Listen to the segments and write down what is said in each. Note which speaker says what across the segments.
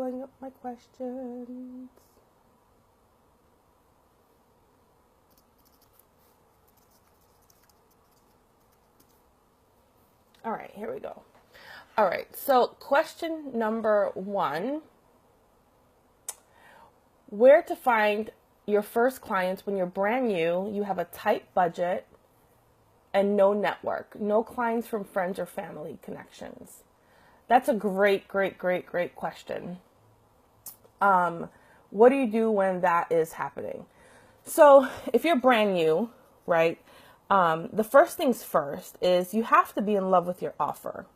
Speaker 1: pulling up my questions. All right, here we go. All right, so question number 1. Where to find your first clients when you're brand new, you have a tight budget, and no network, no clients from friends or family connections? That's a great question. What do you do when that is happening? So if you're brand new, right, the first things first is you have to be in love with your offer.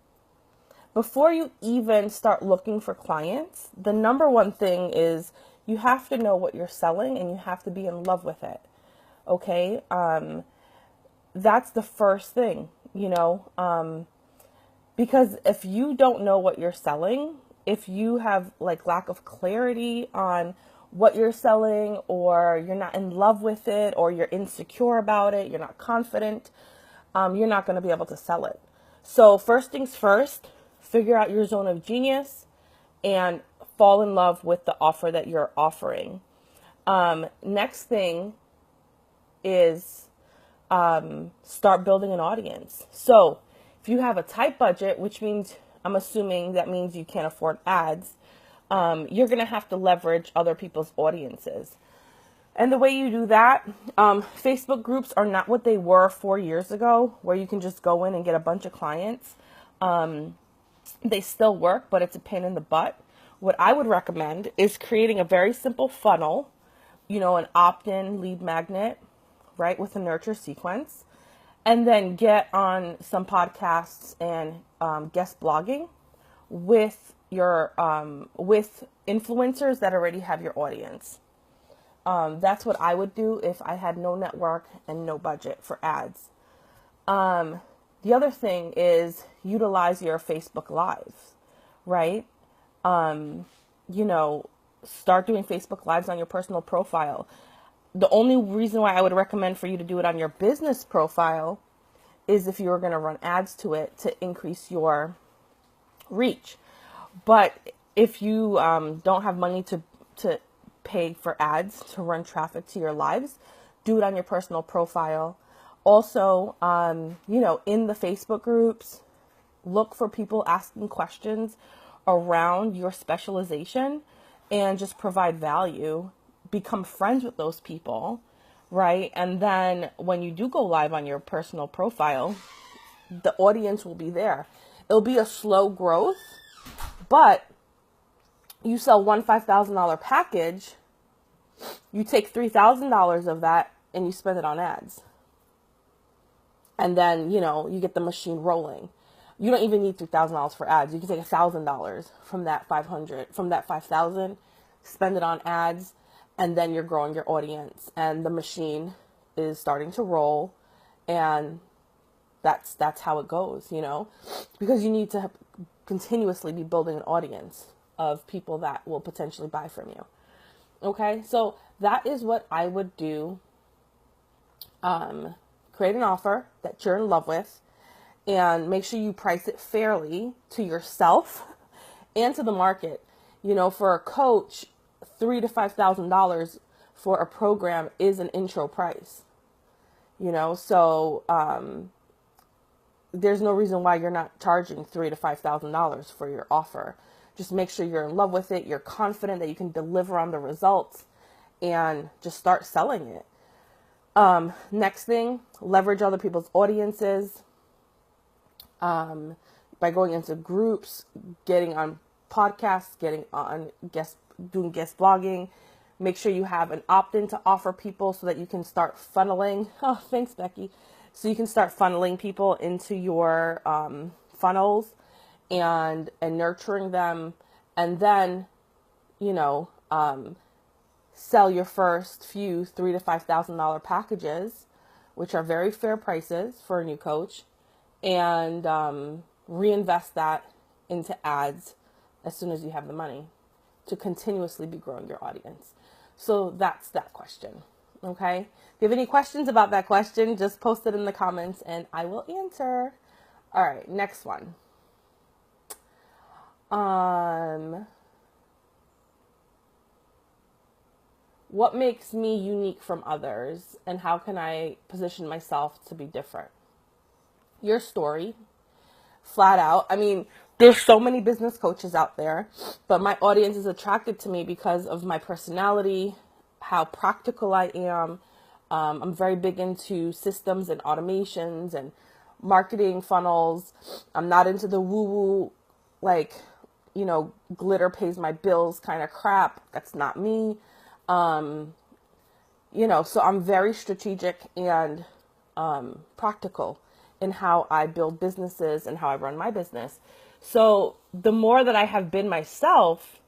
Speaker 1: Before you even start looking for clients, the number one thing is you have to know what you're selling and you have to be in love with it. Okay? That's the first thing, because if you don't know what you're selling, if you have like lack of clarity on what you're selling, or you're not in love with it, or you're insecure about it, you're not confident, you're not going to be able to sell it. So first things first, figure out your zone of genius and fall in love with the offer that you're offering. Next thing is start building an audience. So if you have a tight budget, which means, I'm assuming that means you can't afford ads, you're going to have to leverage other people's audiences. And the way you do that, Facebook groups are not what they were 4 years ago, where you can just go in and get a bunch of clients. They still work, but it's a pain in the butt. What I would recommend is creating a very simple funnel, an opt-in lead magnet, right, with a nurture sequence, and then get on some podcasts and guest blogging with your with influencers that already have your audience. That's what I would do if I had no network and no budget for ads. The other thing is utilize your Facebook Lives, right? Start doing Facebook Lives on your personal profile. The only reason why I would recommend for you to do it on your business profile is if you're going to run ads to it to increase your reach. But if you don't have money to pay for ads to run traffic to your lives, do it on your personal profile. Also, in the Facebook groups, look for people asking questions around your specialization and just provide value. Become friends with those people, right? And then when you do go live on your personal profile, the audience will be there. It'll be a slow growth, but you sell one $5,000 package, you take $3,000 of that and you spend it on ads. And then, you get the machine rolling. You don't even need $3,000 for ads. You can take $1,000 from that 5,000, spend it on ads, and then you're growing your audience and the machine is starting to roll, and that's how it goes, because you need to continuously be building an audience of people that will potentially buy from you. Okay, so that is what I would do. Create an offer that you're in love with and make sure you price it fairly to yourself and to the market. For a coach, $3,000 to $5,000 for a program is an intro price. So there's no reason why you're not charging $3,000 to $5,000 for your offer. Just make sure you're in love with it. You're confident that you can deliver on the results, and just start selling it. Next thing, leverage other people's audiences by going into groups, getting on podcasts, doing guest blogging. Make sure you have an opt-in to offer people so that you can start funneling. Oh, thanks, Becky. So you can start funneling people into your funnels and nurturing them, and then sell your first few $3,000 to $5,000 packages, which are very fair prices for a new coach, and reinvest that into ads as soon as you have the money to continuously be growing your audience. So that's that question. Okay. If you have any questions about that question, just post it in the comments and I will answer. All right. Next one. what makes me unique from others, and how can I position myself to be different? Your story, flat out. I mean, there's so many business coaches out there, but my audience is attracted to me because of my personality, how practical I am. I'm very big into systems and automations and marketing funnels. I'm not into the woo-woo, like, glitter pays my bills kind of crap. That's not me. So I'm very strategic and practical in how I build businesses and how I run my business. So the more that I have been myself,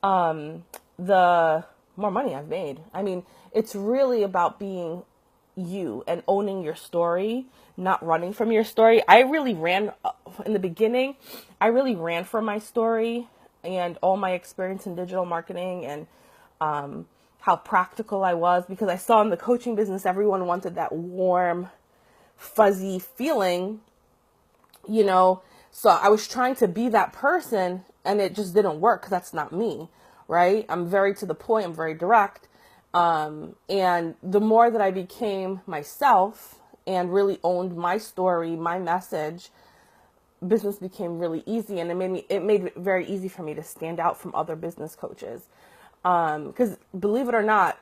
Speaker 1: the more money I've made. I mean, it's really about being you and owning your story, not running from your story. I really ran in the beginning. I really ran from my story and all my experience in digital marketing and how practical I was, because I saw in the coaching business, everyone wanted that warm, fuzzy feeling, so I was trying to be that person and it just didn't work because that's not me, right? I'm very to the point. I'm very direct. And the more that I became myself and really owned my story, my message, business became really easy. And it made it very easy for me to stand out from other business coaches. Because believe it or not,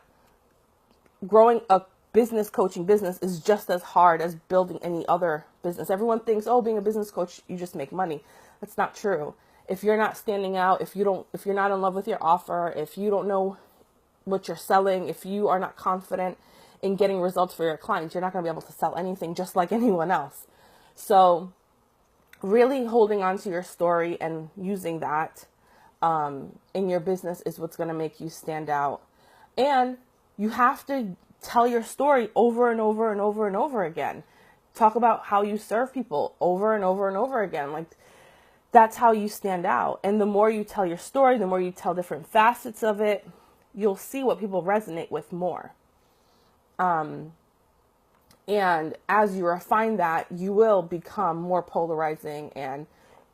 Speaker 1: growing a business coaching business is just as hard as building any other business. Everyone thinks, oh, being a business coach, you just make money. That's not true. If you're not standing out, if you're not in love with your offer, if you don't know what you're selling, if you are not confident in getting results for your clients, you're not going to be able to sell anything just like anyone else. So really holding on to your story and using that in your business is what's going to make you stand out. And you have to tell your story over and over and over and over again. Talk about how you serve people over and over and over again. Like, that's how you stand out. And the more you tell your story, the more you tell different facets of it, you'll see what people resonate with more. And as you refine that, you will become more polarizing and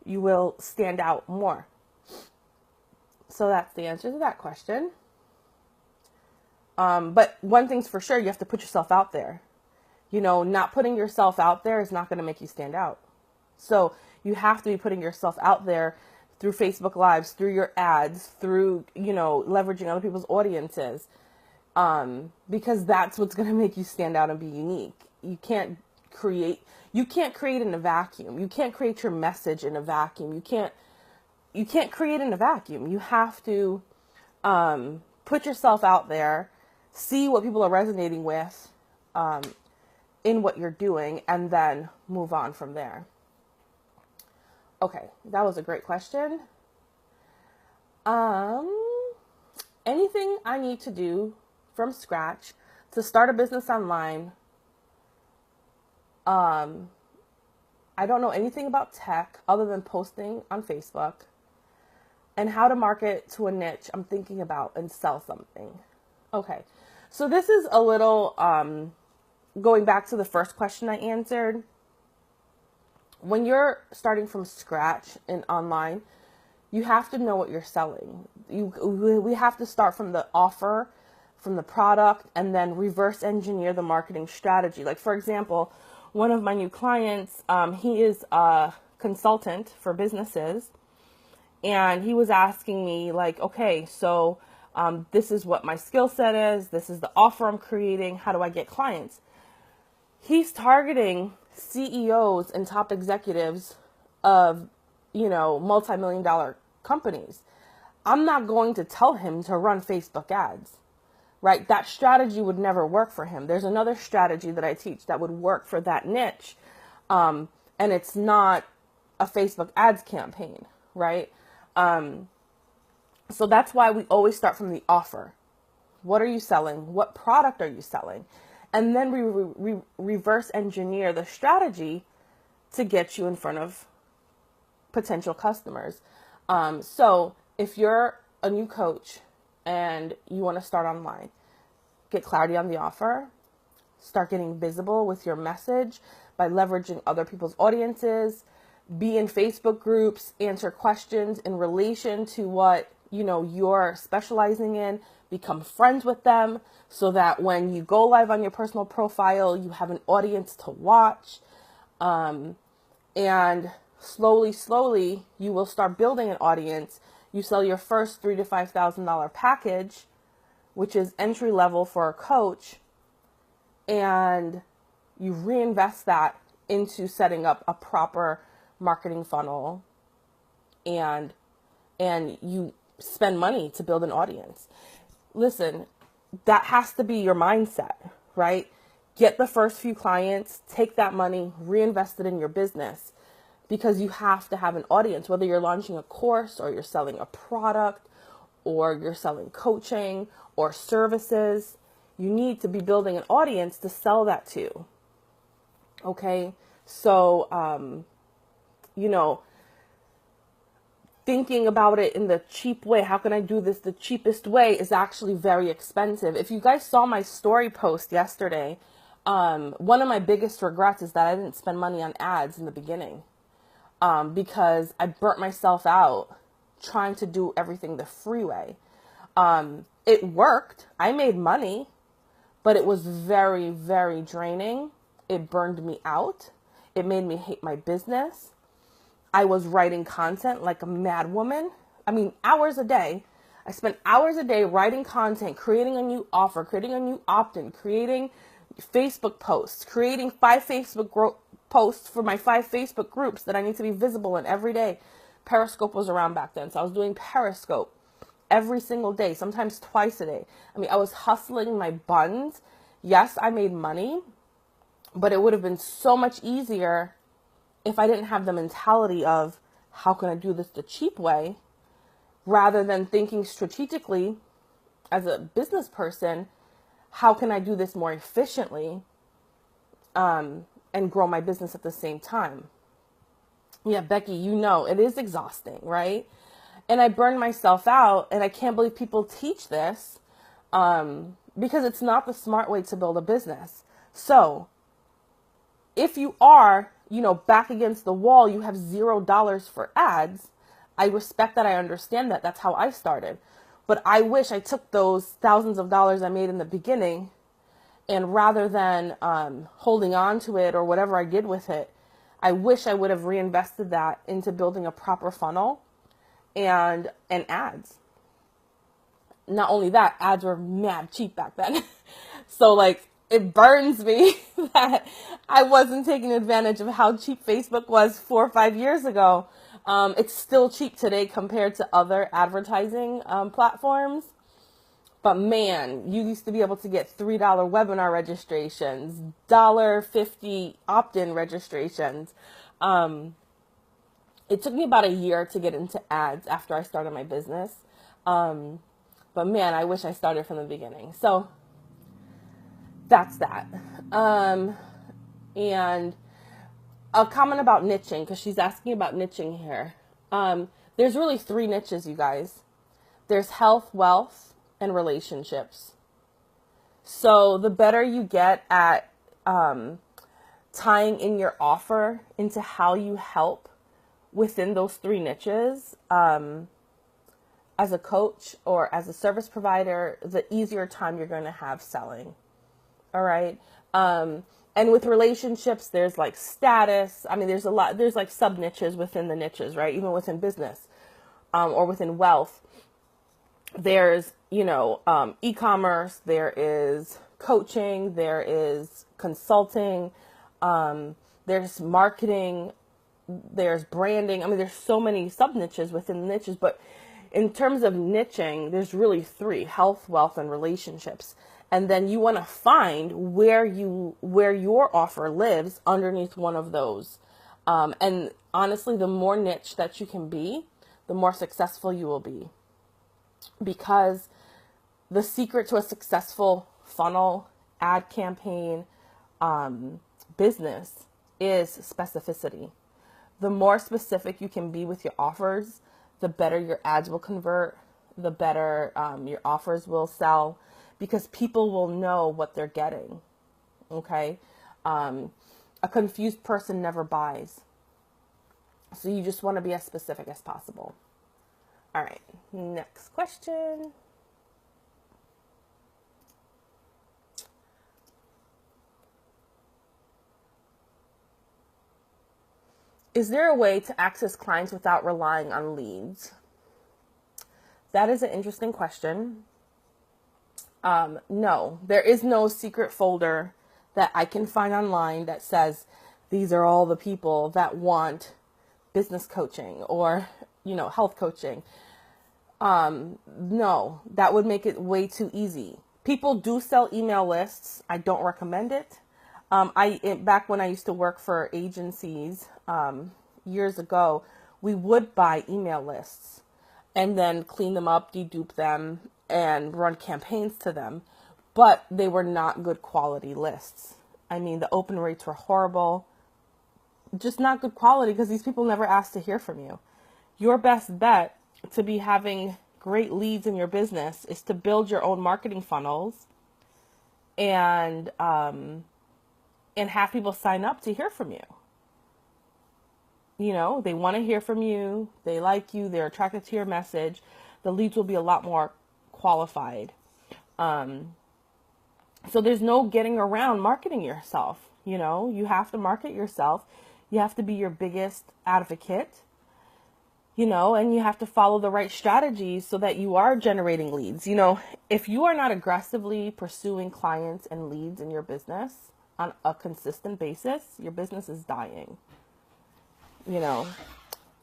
Speaker 1: you will stand out more. So that's the answer to that question. But one thing's for sure, you have to put yourself out there. Not putting yourself out there is not going to make you stand out. So you have to be putting yourself out there through Facebook Lives, through your ads, through, leveraging other people's audiences. Because that's what's going to make you stand out and be unique. You can't create in a vacuum. You can't create your message in a vacuum. You can't create in a vacuum. You have to, put yourself out there, see what people are resonating with, in what you're doing, and then move on from there. Okay, that was a great question. Anything I need to do from scratch to start a business online. I don't know anything about tech other than posting on Facebook, and how to market to a niche I'm thinking about and sell something. Okay, so this is a little, going back to the first question I answered. When you're starting from scratch in online, you have to know what you're selling. We have to start from the offer, from the product, and then reverse engineer the marketing strategy. Like, for example, one of my new clients, he is a consultant for businesses, and he was asking me, like, okay, so this is what my skill set is. This is the offer I'm creating. How do I get clients? He's targeting CEOs and top executives of, multi-million-dollar companies. I'm not going to tell him to run Facebook ads, right? That strategy would never work for him. There's another strategy that I teach that would work for that niche. And it's not a Facebook ads campaign, right? So that's why we always start from the offer. What are you selling? What product are you selling? And then we reverse engineer the strategy to get you in front of potential customers. So if you're a new coach and you want to start online, get clarity on the offer, start getting visible with your message by leveraging other people's audiences, be in Facebook groups, answer questions in relation to what you're specializing in, become friends with them so that when you go live on your personal profile, you have an audience to watch. And slowly, you will start building an audience. You sell your first $3,000 to $5,000 package, which is entry level for a coach, and you reinvest that into setting up a proper marketing funnel, and you spend money to build an audience. Listen, that has to be your mindset, right? Get the first few clients, take that money, reinvest it in your business, because you have to have an audience, whether you're launching a course or you're selling a product or you're selling coaching or services. You need to be building an audience to sell that to. Okay. So, thinking about it in the cheap way, how can I do this the cheapest way, is actually very expensive. If you guys saw my story post yesterday, one of my biggest regrets is that I didn't spend money on ads in the beginning, because I burnt myself out trying to do everything the free way. It worked. I made money, but it was very, very draining. It burned me out. It made me hate my business. I was writing content like a mad woman. I mean, hours a day. I spent hours a day writing content, creating a new offer, creating a new opt-in, creating Facebook posts, creating 5 Facebook posts for my 5 Facebook groups that I need to be visible in every day. Periscope was around back then, so I was doing Periscope every single day, sometimes twice a day. I mean, I was hustling my buns. Yes, I made money, but it would have been so much easier if I didn't have the mentality of, how can I do this the cheap way, rather than thinking strategically as a business person, how can I do this more efficiently, and grow my business at the same time? Yeah, Becky, it is exhausting, right? And I burned myself out, and I can't believe people teach this, because it's not the smart way to build a business. So if you are, back against the wall, you have $0 for ads, I respect that. I understand that. That's how I started. But I wish I took those thousands of dollars I made in the beginning, and rather than holding on to it or whatever I did with it, I wish I would have reinvested that into building a proper funnel and ads. Not only that, ads were mad cheap back then. So it burns me that I wasn't taking advantage of how cheap Facebook was 4 or 5 years ago. It's still cheap today compared to other advertising platforms. But man, you used to be able to get $3 webinar registrations, $1.50 opt-in registrations. It took me about a year to get into ads after I started my business. But man, I wish I started from the beginning. So that's that. And a comment about niching, because she's asking about niching here. There's really 3 niches, you guys. There's health, wealth, and relationships. So the better you get at tying in your offer into how you help within those 3 niches, as a coach or as a service provider, the easier time you're going to have selling. All right. And with relationships, there's status. I mean, there's sub niches within the niches, right? Even within business, or within wealth, there's, e-commerce, there is coaching, there is consulting, there's marketing, there's branding. I mean, there's so many sub niches within the niches, but in terms of niching, there's really 3: health, wealth, and relationships. And then you want to find where your offer lives underneath one of those. And honestly, the more niche that you can be, the more successful you will be. Because the secret to a successful funnel, ad campaign, business is specificity. The more specific you can be with your offers, the better your ads will convert, the better your offers will sell, because people will know what they're getting. Okay? A confused person never buys. So you just want to be as specific as possible. All right, next question. Is there a way to access clients without relying on leads? That is an interesting question. No, there is no secret folder that I can find online that says these are all the people that want business coaching or, health coaching. No, that would make it way too easy. People do sell email lists. I don't recommend it. Back when I used to work for agencies, years ago, we would buy email lists and then clean them up, dedupe them, and run campaigns to them. But they were not good quality lists. I mean, the open rates were horrible. Just not good quality because these people never asked to hear from you. Your best bet to be having great leads in your business is to build your own marketing funnels and have people sign up to hear from you. They want to hear from you. They like you. They're attracted to your message. The leads will be a lot more qualified. So there's no getting around marketing yourself. You have to market yourself. You have to be your biggest advocate, and you have to follow the right strategies so that you are generating leads. If you are not aggressively pursuing clients and leads in your business on a consistent basis, your business is dying.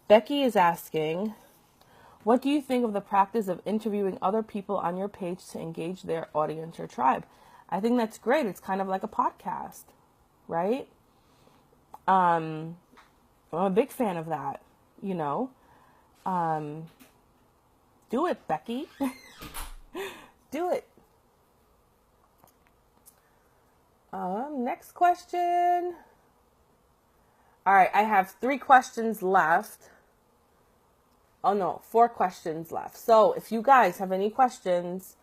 Speaker 1: Becky is asking, what do you think of the practice of interviewing other people on your page to engage their audience or tribe? I think that's great. It's kind of like a podcast, right? I'm a big fan of that, Do it, Becky. Do it. Next question. All right, I have 3 questions left. Oh no, 4 questions left. So if you guys have any questions,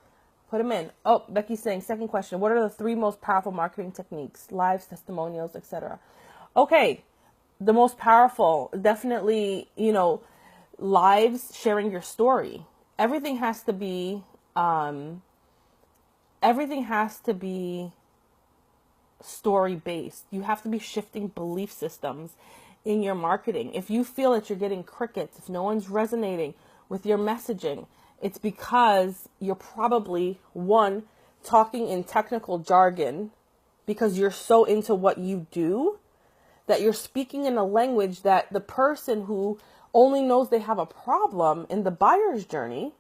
Speaker 1: put them in. Oh, Becky's saying, second question, what are the 3 most powerful marketing techniques? Lives, testimonials, etc. Okay, the most powerful, definitely, lives, sharing your story. Everything has to be story based. You have to be shifting belief systems in your marketing. If you feel that you're getting crickets, if no one's resonating with your messaging, it's because you're probably, one, talking in technical jargon because you're so into what you do that you're speaking in a language that the person who only knows they have a problem in the buyer's journey,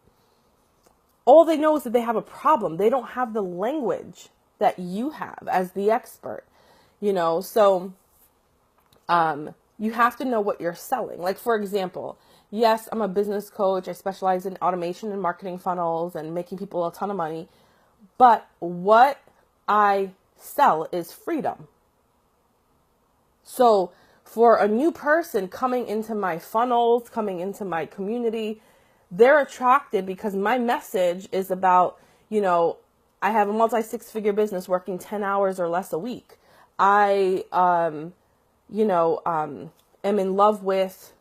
Speaker 1: all they know is that they have a problem. They don't have the language that you have as the expert, so you have to know what you're selling. Like, for example, yes, I'm a business coach. I specialize in automation and marketing funnels and making people a ton of money. But what I sell is freedom. So for a new person coming into my funnels, coming into my community, they're attracted because my message is about, I have a multi-6-figure business working 10 hours or less a week. I, am in love with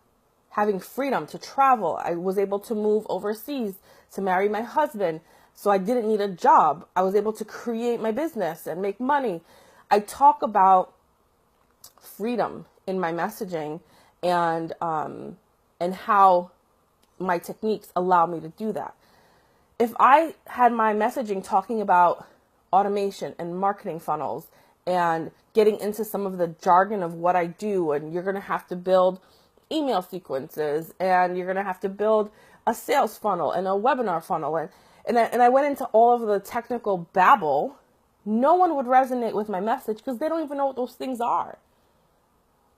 Speaker 1: having freedom to travel. I was able to move overseas to marry my husband, so I didn't need a job. I was able to create my business and make money. I talk about freedom in my messaging and how my techniques allow me to do that. If I had my messaging talking about automation and marketing funnels and getting into some of the jargon of what I do, and you're going to have to build email sequences and you're going to have to build a sales funnel and a webinar funnel, and I went into all of the technical babble, no one would resonate with my message because they don't even know what those things are.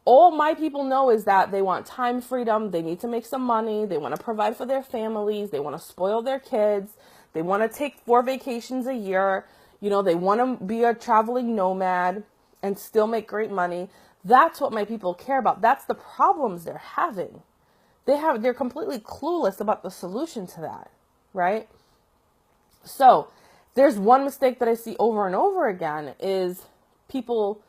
Speaker 1: All my people know is that they want time freedom, they need to make some money, they want to provide for their families, they want to spoil their kids, they want to take 4 vacations a year, they want to be a traveling nomad and still make great money. That's what my people care about. That's the problems they're having. They're completely clueless about the solution to that, right? So there's one mistake that I see over and over again is people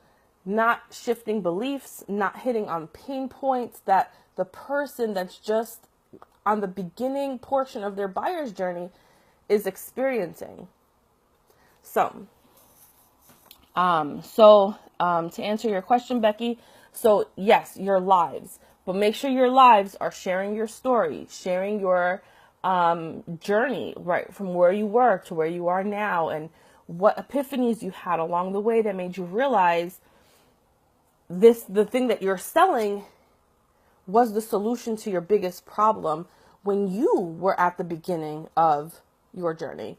Speaker 1: not shifting beliefs, not hitting on pain points that the person that's just on the beginning portion of their buyer's journey is experiencing. So, to answer your question, Becky, so yes, your lives, but make sure your lives are sharing your story, sharing your journey, right, from where you were to where you are now, and what epiphanies you had along the way that made you realize the thing that you're selling was the solution to your biggest problem when you were at the beginning of your journey.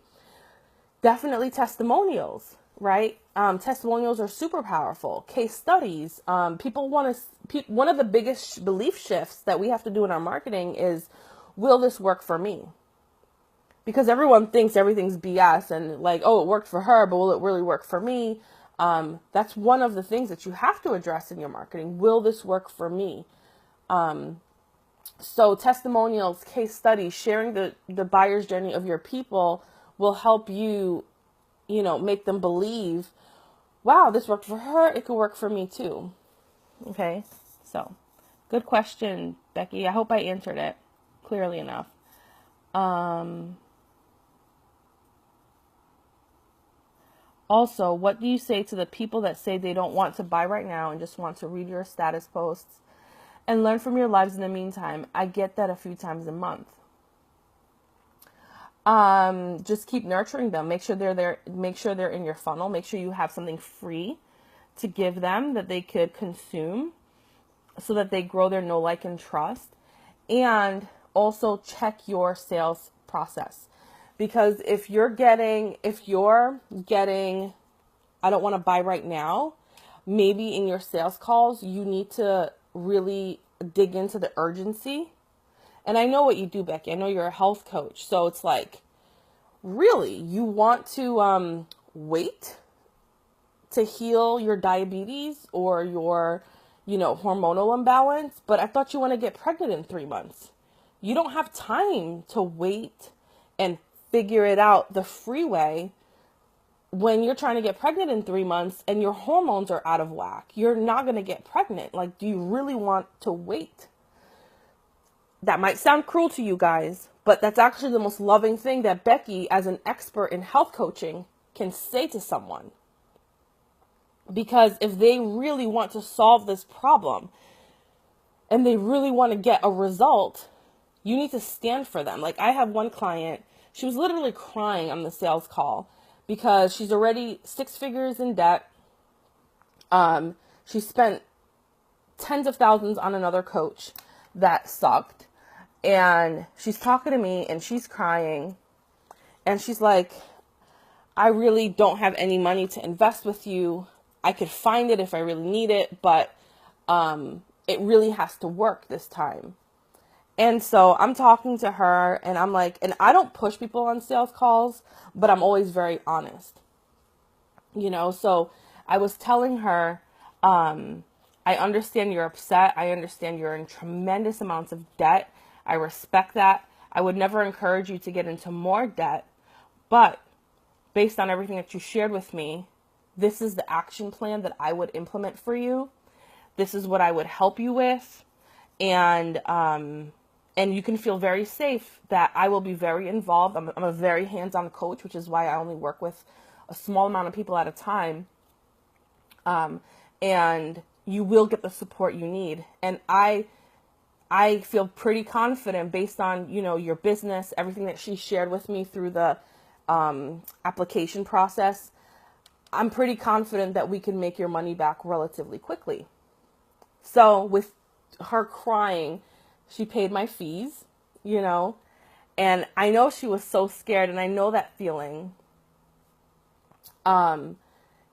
Speaker 1: Definitely testimonials, right? Testimonials are super powerful. Case studies. People want to. One of the biggest belief shifts that we have to do in our marketing is, will this work for me? Because everyone thinks everything's BS and like, oh, it worked for her, but will it really work for me? That's one of the things that you have to address in your marketing. Will this work for me? So testimonials, case studies, sharing the buyer's journey of your people will help you, make them believe, wow, this worked for her. It could work for me too. Okay. So good question, Becky. I hope I answered it clearly enough. Also, what do you say to the people that say they don't want to buy right now and just want to read your status posts and learn from your lives in the meantime? I get that a few times a month. Just keep nurturing them. Make sure they're there. Make sure they're in your funnel. Make sure you have something free to give them that they could consume so that they grow their know, like, and trust. And also check your sales process. Because if you're getting, I don't want to buy right now, maybe in your sales calls, you need to really dig into the urgency. And I know what you do, Becky. I know you're a health coach. So it's like, really, you want to wait to heal your diabetes or your, hormonal imbalance. But I thought you want to get pregnant in 3 months. You don't have time to wait and figure it out the freeway when you're trying to get pregnant in 3 months and your hormones are out of whack. You're not going to get pregnant. Like, do you really want to wait? That might sound cruel to you guys, but that's actually the most loving thing that Becky, as an expert in health coaching, can say to someone. Because if they really want to solve this problem and they really want to get a result, you need to stand for them. Like, I have one client, she was literally crying on the sales call because she's already 6 figures in debt. She spent tens of thousands on another coach that sucked. And she's talking to me and she's crying. And she's like, I really don't have any money to invest with you. I could find it if I really need it, but it really has to work this time. And so I'm talking to her and I'm like, and I don't push people on sales calls, but I'm always very honest. So I was telling her, I understand you're upset. I understand you're in tremendous amounts of debt. I respect that. I would never encourage you to get into more debt, but based on everything that you shared with me, this is the action plan that I would implement for you. This is what I would help you with. And you can feel very safe that I will be very involved. I'm a very hands-on coach, which is why I only work with a small amount of people at a time. And you will get the support you need. And I feel pretty confident based on, your business, everything that she shared with me through the application process. I'm pretty confident that we can make your money back relatively quickly. So with her crying, she paid my fees, and I know she was so scared, and I know that feeling. And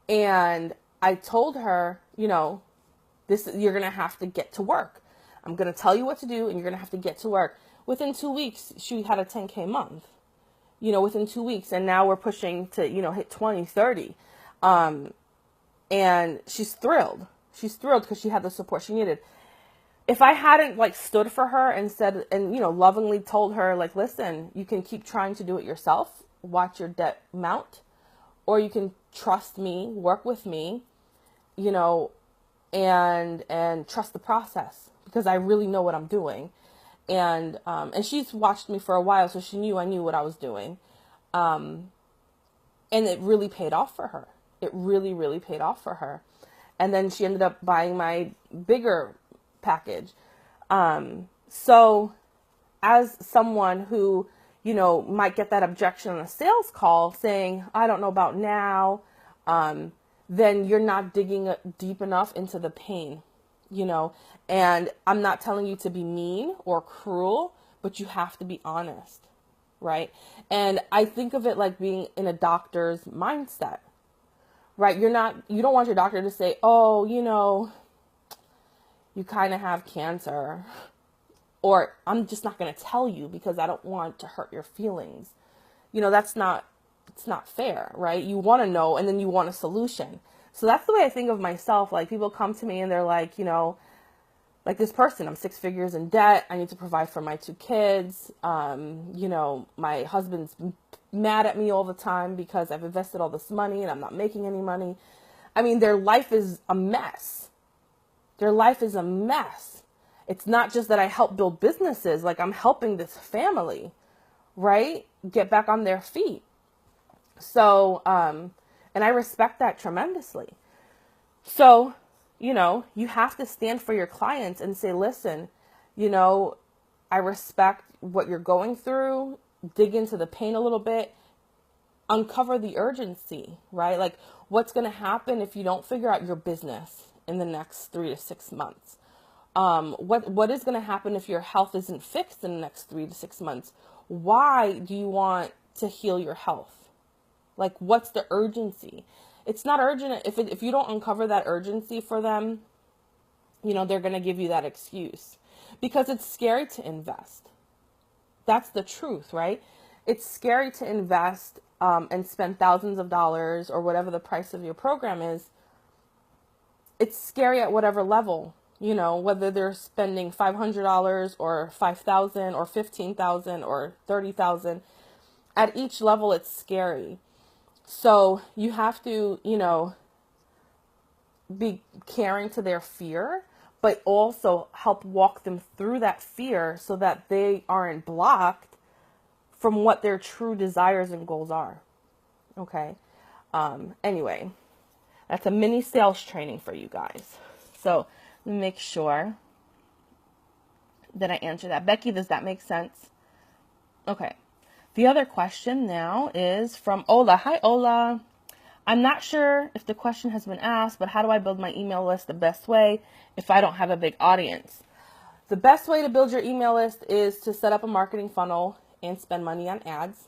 Speaker 1: I told her, you're going to have to get to work. I'm going to tell you what to do, and you're going to have to get to work. Within 2 weeks, she had a 10K month, within 2 weeks. And now we're pushing to, hit 20, 30. And she's thrilled. She's thrilled because she had the support she needed. If I hadn't stood for her and said, and, lovingly told her, listen, you can keep trying to do it yourself, watch your debt mount, or you can trust me, work with me, and trust the process because I really know what I'm doing. And she's watched me for a while, so she knew I knew what I was doing. And it really paid off for her. It really, really paid off for her. And then she ended up buying my bigger package. So as someone who, you know, might get that objection on a sales call saying, I don't know about now, then you're not digging deep enough into the pain, you know. And I'm not telling you to be mean or cruel, but you have to be honest, right? And I think of it like being in a doctor's mindset, right? You don't want your doctor to say, oh, you know, you kind of have cancer, or I'm just not going to tell you because I don't want to hurt your feelings. You know, it's not fair, right? You want to know, and then you want a solution. So that's the way I think of myself. Like, people come to me and they're like, you know, like this person, I'm 6 figures in debt. I need to provide for my 2 kids. You know, my husband's mad at me all the time because I've invested all this money and I'm not making any money. I mean, their life is a mess. Their life is a mess. It's not just that I help build businesses. Like, I'm helping this family, right, get back on their feet. So, and I respect that tremendously. So, you know, you have to stand for your clients and say, listen, you know, I respect what you're going through, dig into the pain a little bit, uncover the urgency, right? Like, what's going to happen if you don't figure out your business in the next 3 to 6 months? What is going to happen if your health isn't fixed in the next 3 to 6 months? Why do you want to heal your health? Like, what's the urgency? It's not urgent. If you don't uncover that urgency for them, you know, they're going to give you that excuse because it's scary to invest. That's the truth, right? It's scary to invest and spend thousands of dollars or whatever the price of your program is. It's scary at whatever level, you know, whether they're spending $500 or $5,000 or $15,000 or $30,000. At each level, it's scary. So you have to, you know, be caring to their fear, but also help walk them through that fear so that they aren't blocked from what their true desires and goals are. Okay. Anyway, that's a mini sales training for you guys. So make sure that I answer that. Becky, does that make sense? Okay. The other question now is from Ola. Hi, Ola. I'm not sure if the question has been asked, but how do I build my email list the best way if I don't have a big audience? The best way to build your email list is to set up a marketing funnel and spend money on ads.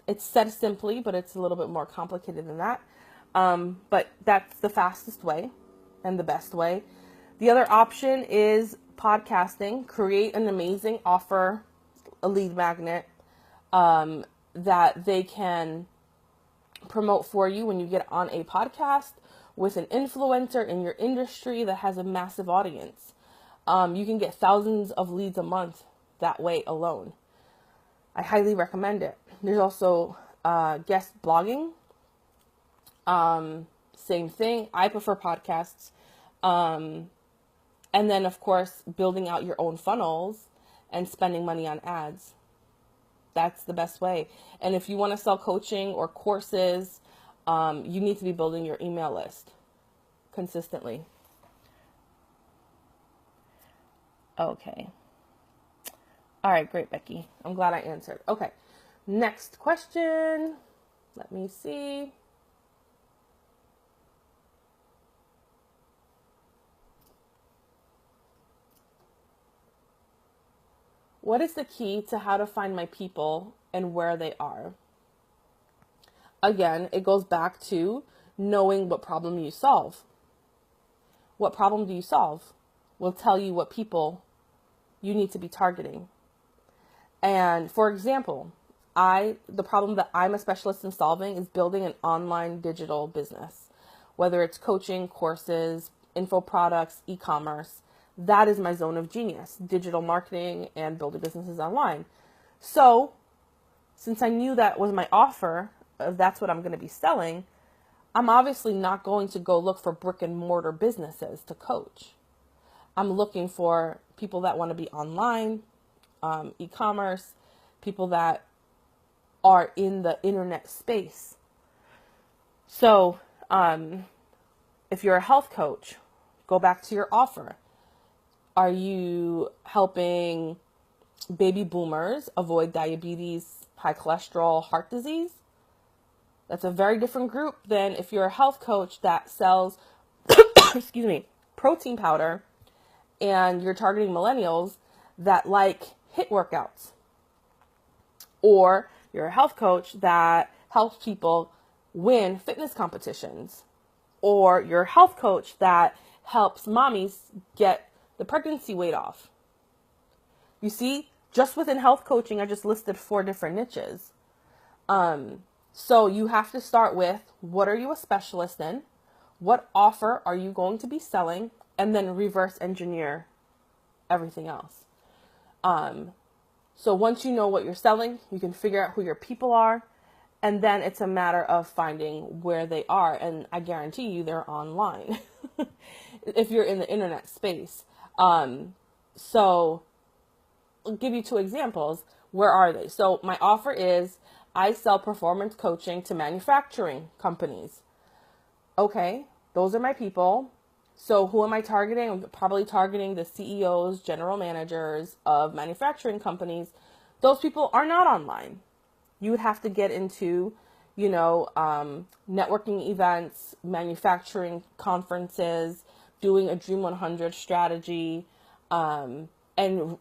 Speaker 1: It's said simply, but it's a little bit more complicated than that. But that's the fastest way and the best way. The other option is podcasting. Create an amazing offer, a lead magnet, that they can promote for you when you get on a podcast with an influencer in your industry that has a massive audience. You can get thousands of leads a month that way alone. I highly recommend it. There's also guest blogging. Same thing. I prefer podcasts. And then, of course, building out your own funnels and spending money on ads. That's the best way. And if you want to sell coaching or courses, you need to be building your email list consistently. Okay. All right, great, Becky. I'm glad I answered. Okay, next question. Let me see. What is the key to how to find my people and where they are? Again, it goes back to knowing what problem you solve. What problem do you solve will tell you what people you need to be targeting. And for example, the problem that I'm a specialist in solving is building an online digital business, whether it's coaching, courses, info products, e-commerce. That is my zone of genius, digital marketing and building businesses online. So since I knew that was my offer, that's what I'm going to be selling, I'm obviously not going to go look for brick and mortar businesses to coach. I'm looking for people that want to be online, e-commerce, people that are in the internet space. So, if you're a health coach, go back to your offer. Are you helping baby boomers avoid diabetes, high cholesterol, heart disease? That's a very different group than if you're a health coach that sells, excuse me, protein powder, and you're targeting millennials that like HIIT workouts. Or you're a health coach that helps people win fitness competitions. Or you're a health coach that helps mommies get the pregnancy weight off. You see, just within health coaching, I just listed 4 different niches. So you have to start with, what are you a specialist in? What offer are you going to be selling? And then reverse engineer everything else. So once you know what you're selling, you can figure out who your people are. And then it's a matter of finding where they are. And I guarantee you they're online if you're in the internet space. So I'll give you 2 examples. Where are they? So my offer is, I sell performance coaching to manufacturing companies. Okay, those are my people. So who am I targeting? I'm probably targeting the CEOs, general managers of manufacturing companies. Those people are not online. You would have to get into, networking events, manufacturing conferences, doing a Dream 100 strategy, and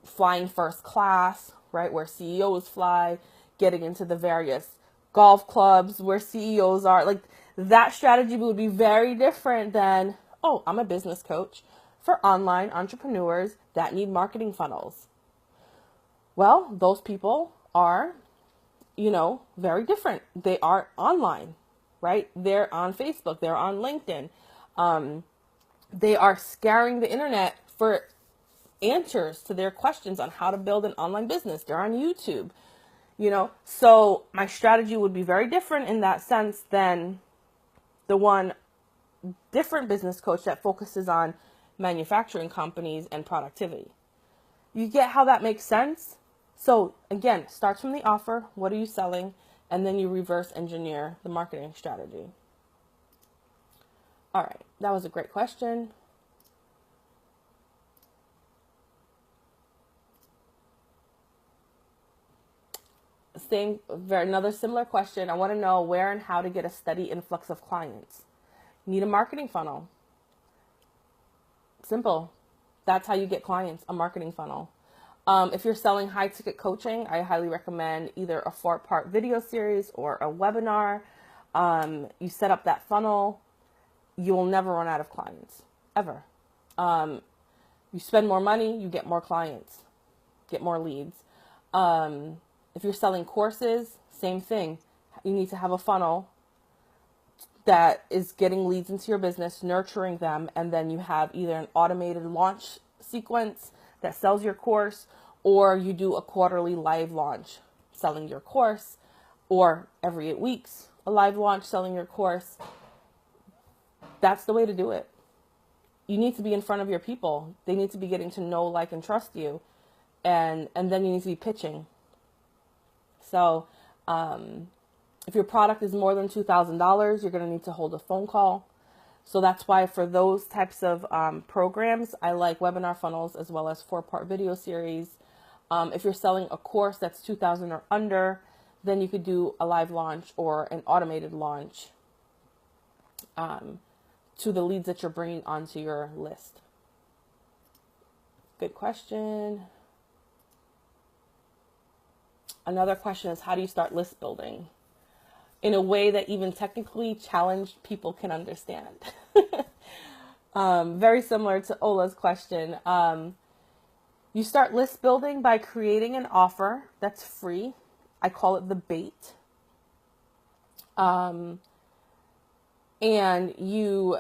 Speaker 1: flying first class, right, where CEOs fly, getting into the various golf clubs where CEOs are. Like, that strategy would be very different than, oh, I'm a business coach for online entrepreneurs that need marketing funnels. Well, those people are, very different. They are online, right? They're on Facebook. They're on LinkedIn. They are scouring the internet for answers to their questions on how to build an online business. They're on YouTube, So my strategy would be very different in that sense than the one different business coach that focuses on manufacturing companies and productivity. You get how that makes sense? So again, starts from the offer. What are you selling? And then you reverse engineer the marketing strategy. All right. That was a great question. Another similar question. I want to know where and how to get a steady influx of clients. Need a marketing funnel. Simple. That's how you get clients, a marketing funnel. If you're selling high ticket coaching, I highly recommend either a 4-part video series or a webinar. You set up that funnel, you will never run out of clients, ever. You spend more money, you get more clients, get more leads. If you're selling courses, same thing. You need to have a funnel that is getting leads into your business, nurturing them, and then you have either an automated launch sequence that sells your course, or you do a quarterly live launch selling your course, or every 8 weeks, a live launch selling your course. That's the way to do it. You need to be in front of your people. They need to be getting to know, like, and trust you. And then you need to be pitching. So, if your product is more than $2,000, you're going to need to hold a phone call. So that's why for those types of programs, I like webinar funnels as well as 4-part video series. If you're selling a course that's $2,000 or under, then you could do a live launch or an automated launch to the leads that you're bringing onto your list. Good question. Another question is, how do you start list building in a way that even technically challenged people can understand? Very similar to Ola's question. You start list building by creating an offer that's free. I call it the bait. And you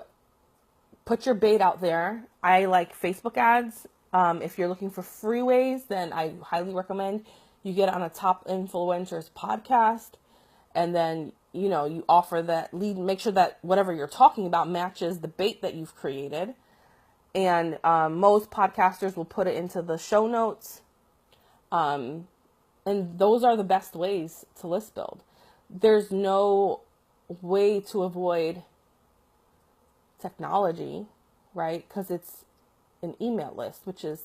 Speaker 1: put your bait out there. I like Facebook ads. If you're looking for free ways, then I highly recommend you get on a top influencer's podcast, and then, you offer that lead, make sure that whatever you're talking about matches the bait that you've created. And most podcasters will put it into the show notes. And those are the best ways to list build. There's no way to avoid technology, right? Because it's an email list, which is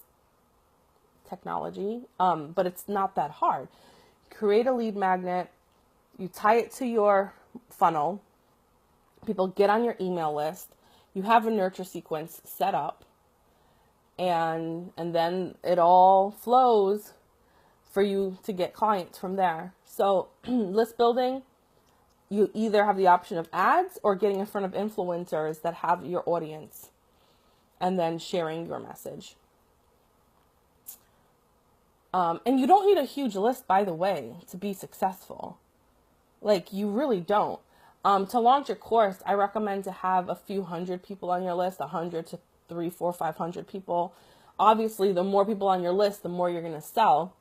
Speaker 1: technology, but it's not that hard. Create a lead magnet, you tie it to your funnel, people get on your email list, you have a nurture sequence set up, and then it all flows for you to get clients from there. So list building, you either have the option of ads or getting in front of influencers that have your audience and then sharing your message. And you don't need a huge list, by the way, to be successful. Like, you really don't. To launch a course, I recommend to have a few hundred people on your list, 100 to 300, 400, 500 people. Obviously, the more people on your list, the more you're going to sell.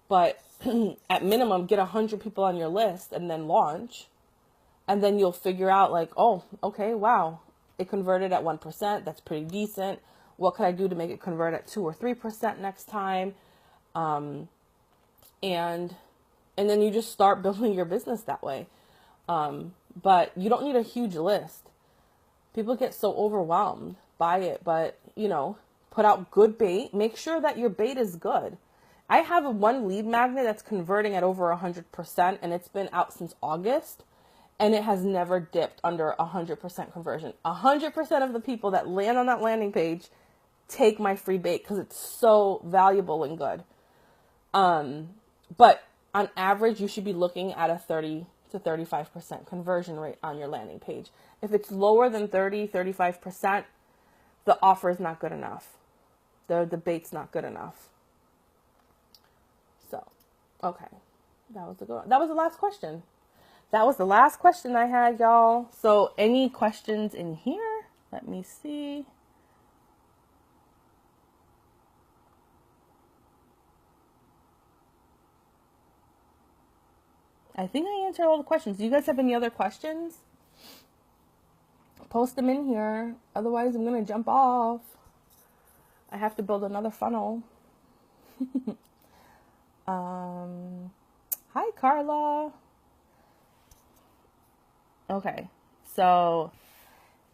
Speaker 1: But at minimum, get 100 people on your list and then launch. And then you'll figure out like, oh, okay, wow, it converted at 1%. That's pretty decent. What could I do to make it convert at 2 or 3% next time? And then you just start building your business that way. But you don't need a huge list. People get so overwhelmed by it, but put out good bait. Make sure that your bait is good. I have one lead magnet that's converting at over 100%, and it's been out since August, and it has never dipped under 100% conversion. 100% of the people that land on that landing page take my free bait because it's so valuable and good. But on average, you should be looking at a 30 to 35% conversion rate on your landing page. If it's lower than 30, 35%, the offer is not good enough. The bait's not good enough. So, okay. That was the last question. That was the last question I had, y'all. So, any questions in here? Let me see. I think I answered all the questions. Do you guys have any other questions? Post them in here. Otherwise, I'm going to jump off. I have to build another funnel. Hi, Carla. Okay. So,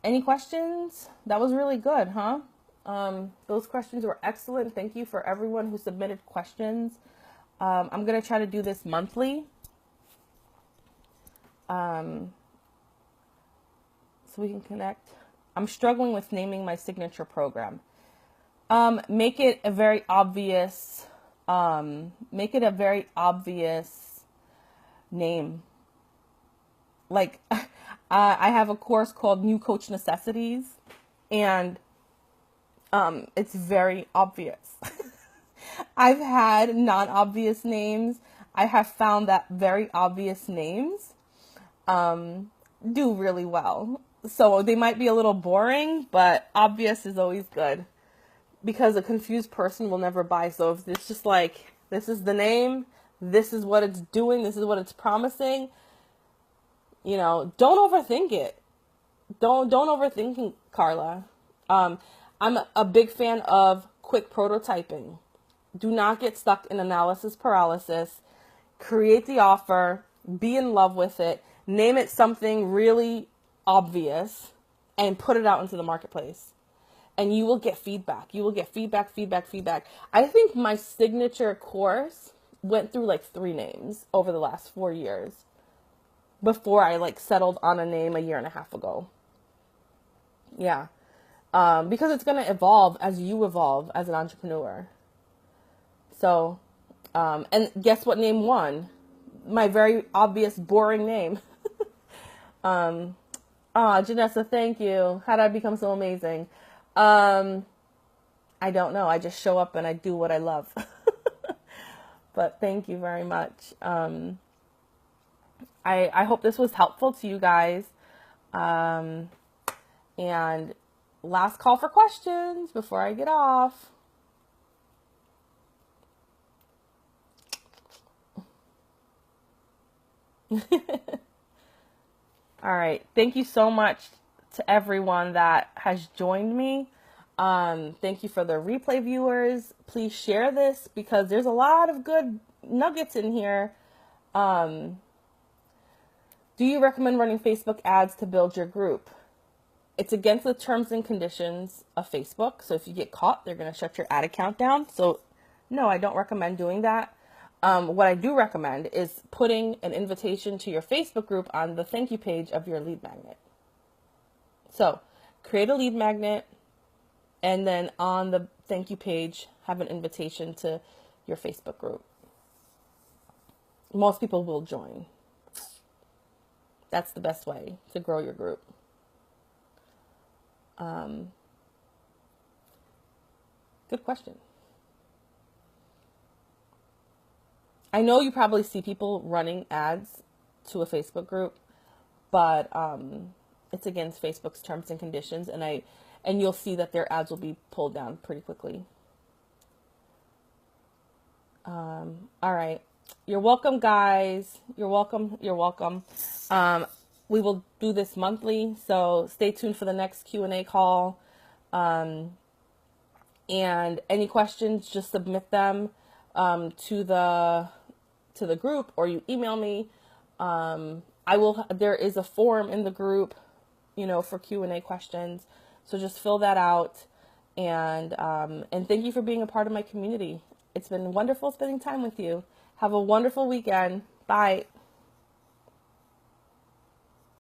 Speaker 1: any questions? That was really good, huh? Those questions were excellent. Thank you for everyone who submitted questions. I'm going to try to do this monthly. So we can connect. I'm struggling with naming my signature program. Make it a very obvious, name. Like, I have a course called New Coach Necessities, and, it's very obvious. I've had non-obvious names. I have found that very obvious names, do really well. So they might be a little boring, but obvious is always good because a confused person will never buy. So if it's just like, this is the name, this is what it's doing, this is what it's promising, don't overthink it. Don't overthink it, Carla. I'm a big fan of quick prototyping. Do not get stuck in analysis paralysis. Create the offer, be in love with it, name it something really obvious, and put it out into the marketplace. And you will get feedback. You will get feedback. I think my signature course went through like 3 names over the last 4 years before I settled on a name a year and a half ago. Yeah. Because it's going to evolve as you evolve as an entrepreneur. So, and guess what name won? My very obvious, boring name. Janessa, thank you. How did I become so amazing? I don't know. I just show up and I do what I love. But thank you very much. I hope this was helpful to you guys. And last call for questions before I get off. All right. Thank you so much to everyone that has joined me. Thank you for the replay viewers. Please share this because there's a lot of good nuggets in here. Do you recommend running Facebook ads to build your group? It's against the terms and conditions of Facebook. So if you get caught, they're going to shut your ad account down. So no, I don't recommend doing that. What I do recommend is putting an invitation to your Facebook group on the thank you page of your lead magnet. So create a lead magnet and then on the thank you page, have an invitation to your Facebook group. Most people will join. That's the best way to grow your group. Good question. I know you probably see people running ads to a Facebook group, but it's against Facebook's terms and conditions, and you'll see that their ads will be pulled down pretty quickly. All right. You're welcome, guys. You're welcome. You're welcome. We will do this monthly, so stay tuned for the next Q&A call. And any questions, just submit them to the group, or you email me. There is a form in the group, for Q&A questions. So just fill that out. And thank you for being a part of my community. It's been wonderful spending time with you. Have a wonderful weekend. Bye.